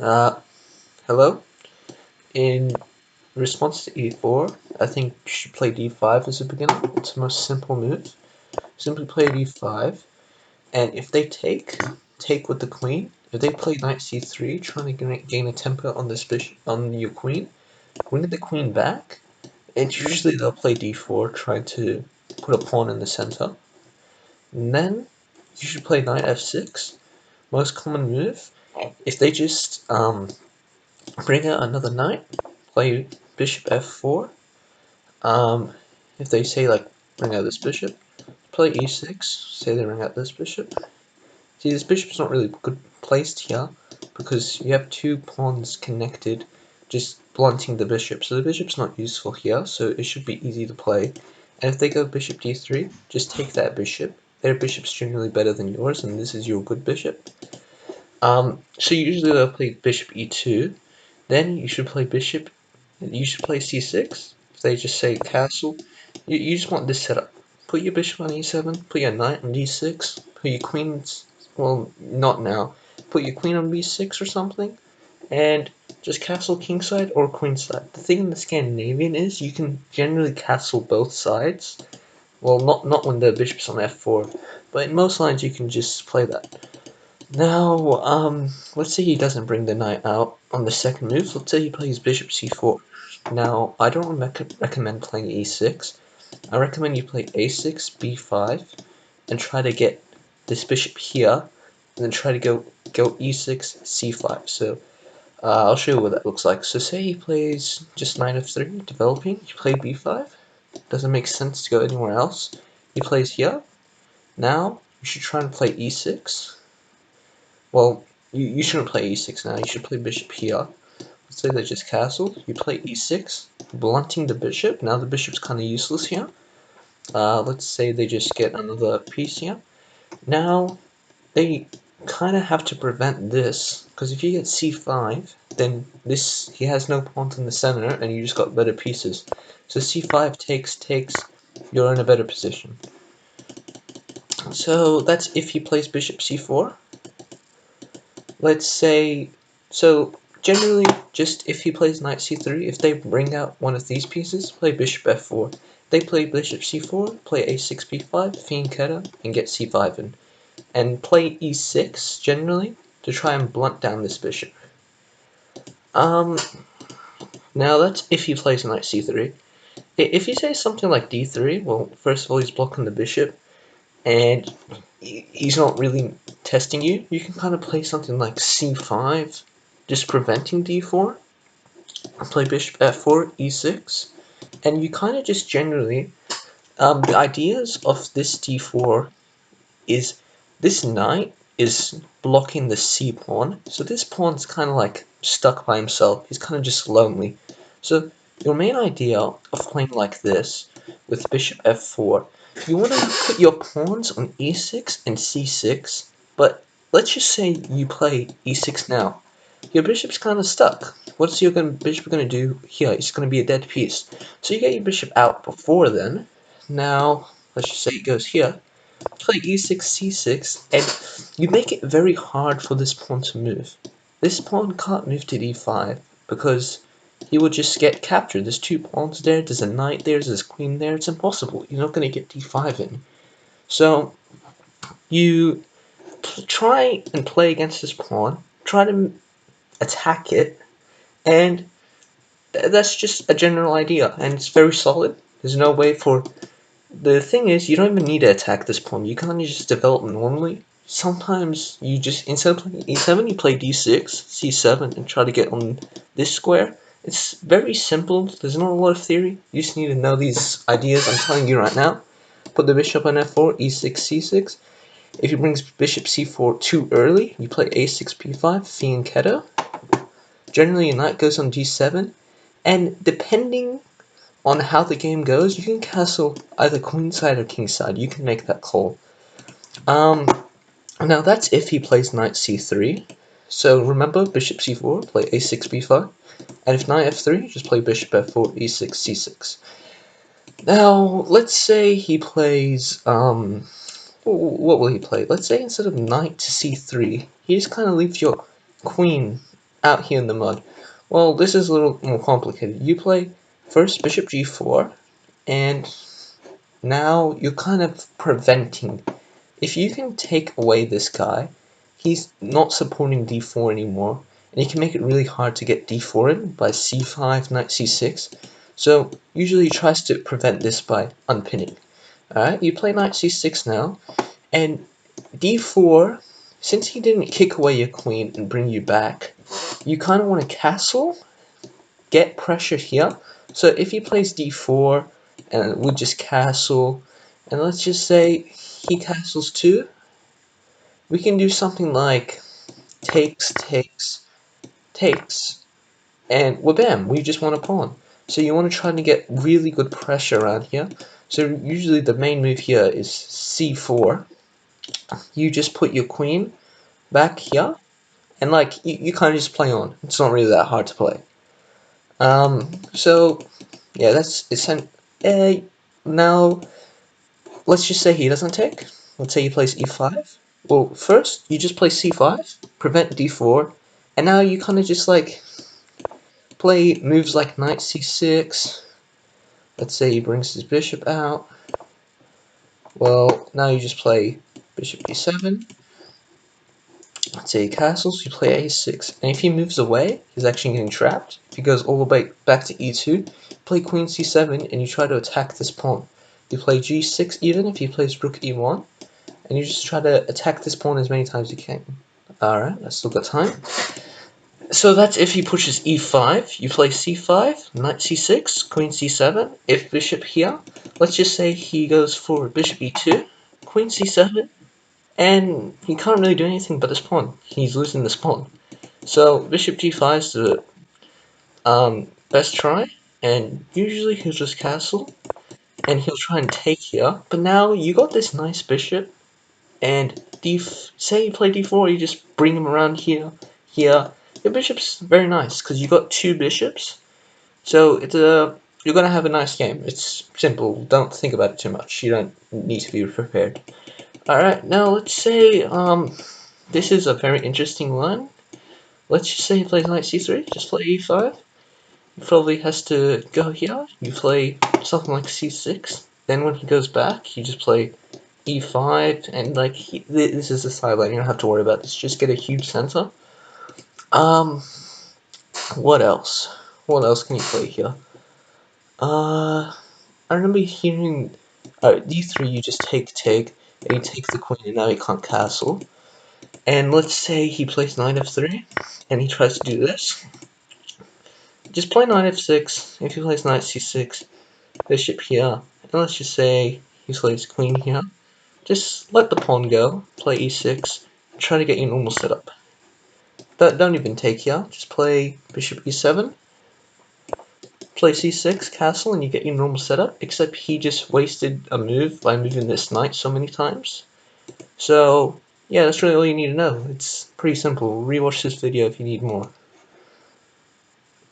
Uh, Hello. In response to e4, I think you should play d5 as a beginner. It's the most simple move. Simply play d5, and if they take with the queen. If they play knight c3, trying to gain a tempo on this bishop on your queen, bring the queen back, and usually they'll play d4, trying to put a pawn in the center. And then you should play knight f6. Most common move. If they just bring out another knight, play bishop f4. Um, if they say like bring out this bishop, play e6. Say they bring out this bishop. See, this bishop's not really good placed here because you have two pawns connected, just blunting the bishop. So the bishop's not useful here, so it should be easy to play. And if they go bishop d3, just take that bishop. Their bishop's generally better than yours, and this is your good bishop. So usually they'll play bishop e2. Then you should play bishop. You should play c6. If they just say castle, you just want this setup. Put your bishop on e7. Put your knight on d6. Put your queens. Well, not now. Put your queen on b6 or something, and just castle kingside or queenside. The thing in the Scandinavian is you can generally castle both sides. Well, not when the bishop's on f4, but in most lines you can just play that. Now, let's say he doesn't bring the knight out on the second move. Let's say he plays bishop c4. Now, I don't recommend playing e6. I recommend you play a6, b5, and try to get this bishop here, and then try to go e6, c5. So, I'll show you what that looks like. So say he plays just knight f3, developing. You play b5. Doesn't make sense to go anywhere else. He plays here. Now, you should try and play e6. Well, you shouldn't play e6 now, you should play bishop here. Let's say they just castle, you play e6, blunting the bishop. Now the bishop's kind of useless here. Let's say they just get another piece here. Now, they kind of have to prevent this, because if you get c5, then he has no pawns in the center, and you just got better pieces. So c5 takes, you're in a better position. So that's if he plays bishop c4. Let's say, so generally, just if he plays knight c3, if they bring out one of these pieces, play bishop f4. They play bishop c4, play a6 b5, fianchetto, and get c5 in. And play e6, generally, to try and blunt down this bishop. Now that's if he plays knight c3. If he says something like d3, well, first of all, he's blocking the bishop, and he's not really testing you. You can kind of play something like c5, just preventing d4, play bishop f4, e6, and you kind of just generally, the ideas of this d4 is this knight is blocking the c pawn, so this pawn's kind of like stuck by himself. He's kind of just lonely. So your main idea of playing like this with bishop f4, you want to put your pawns on e6 and c6, but let's just say you play e6 now. Your bishop's kind of stuck. What's your bishop going to do here? It's going to be a dead piece. So you get your bishop out before then. Now, let's just say it goes here. Play e6, c6, and you make it very hard for this pawn to move. This pawn can't move to d5 because he will just get captured. There's two pawns there, there's a knight there, there's a queen there. It's impossible. You're not going to get d5 in. So you try and play against this pawn, try to attack it, and that's just a general idea, and it's very solid. There's no way for... The thing is, you don't even need to attack this pawn. You can't just develop normally. Sometimes you just, instead of playing e7, you play d6, c7, and try to get on this square. It's very simple. There's not a lot of theory. You just need to know these ideas I'm telling you right now. Put the bishop on f4, e6, c6. If he brings bishop c4 too early, you play a6, b5, fianchetto. Generally, your knight goes on g7. And depending on how the game goes, you can castle either queenside or kingside. You can make that call. Now that's if he plays knight c3. So remember, bishop c4, play a6, b5. And if knight f3, just play bishop f4, e6, c6. Now, let's say he plays, what will he play? Let's say instead of knight to c3, he just kind of leaves your queen out here in the mud. Well, this is a little more complicated. You play first bishop g4, and now you're kind of preventing. If you can take away this guy, he's not supporting d4 anymore, and you can make it really hard to get d4 in by c5, knight c6. So usually he tries to prevent this by unpinning. Alright, you play knight c6 now, and d4, since he didn't kick away your queen and bring you back, you kind of want to castle, get pressure here. So if he plays d4, and we just castle, and let's just say he castles too, we can do something like takes, takes, takes, and well, bam, we just won a pawn. So you want to try to get really good pressure around here. So usually the main move here is c4. You just put your queen back here, and like you kind of just play on. It's not really that hard to play. So yeah, that's it's now let's just say he doesn't take. Let's say he plays e5. Well, first you just play c5, prevent d4, and now you kind of just like play moves like knight c6. Let's say he brings his bishop out. Well, now you just play bishop e7. Let's say he castles, you play a6. And if he moves away, he's actually getting trapped. If he goes all the way back to e2, play queen c7 and you try to attack this pawn. You play g6 even if he plays rook e1. And you just try to attack this pawn as many times as you can. Alright, I still got time. So that's if he pushes e5, you play c5, knight c6, queen c7. If bishop here, let's just say he goes for bishop e2, queen c7, and he can't really do anything but this pawn. He's losing this pawn. So bishop g5 is the best try, and usually he'll just castle, and he'll try and take here. But now you got this nice bishop, and say you play d4, you just bring him around here, here. Your bishop's very nice because you got two bishops, so it's you're gonna have a nice game. It's simple. Don't think about it too much. You don't need to be prepared. All right, now let's say this is a very interesting one. Let's just say he plays knight c3. Just play e5. He probably has to go here. You play something like c6. Then when he goes back, you just play e5, and like this is the sideline. You don't have to worry about this. Just get a huge center. What else? What else can you play here? I remember hearing d3. You just take, and you take the queen, and now he can't castle. And let's say he plays knight f3, and he tries to do this. Just play knight f6. If he plays knight c6, bishop here, and let's just say he plays queen here. Just let the pawn go, play e6, try to get your normal setup. Don't even take here, just play bishop e7, play c6, castle, and you get your normal setup, except he just wasted a move by moving this knight so many times. So, yeah, that's really all you need to know. It's pretty simple. Rewatch this video if you need more.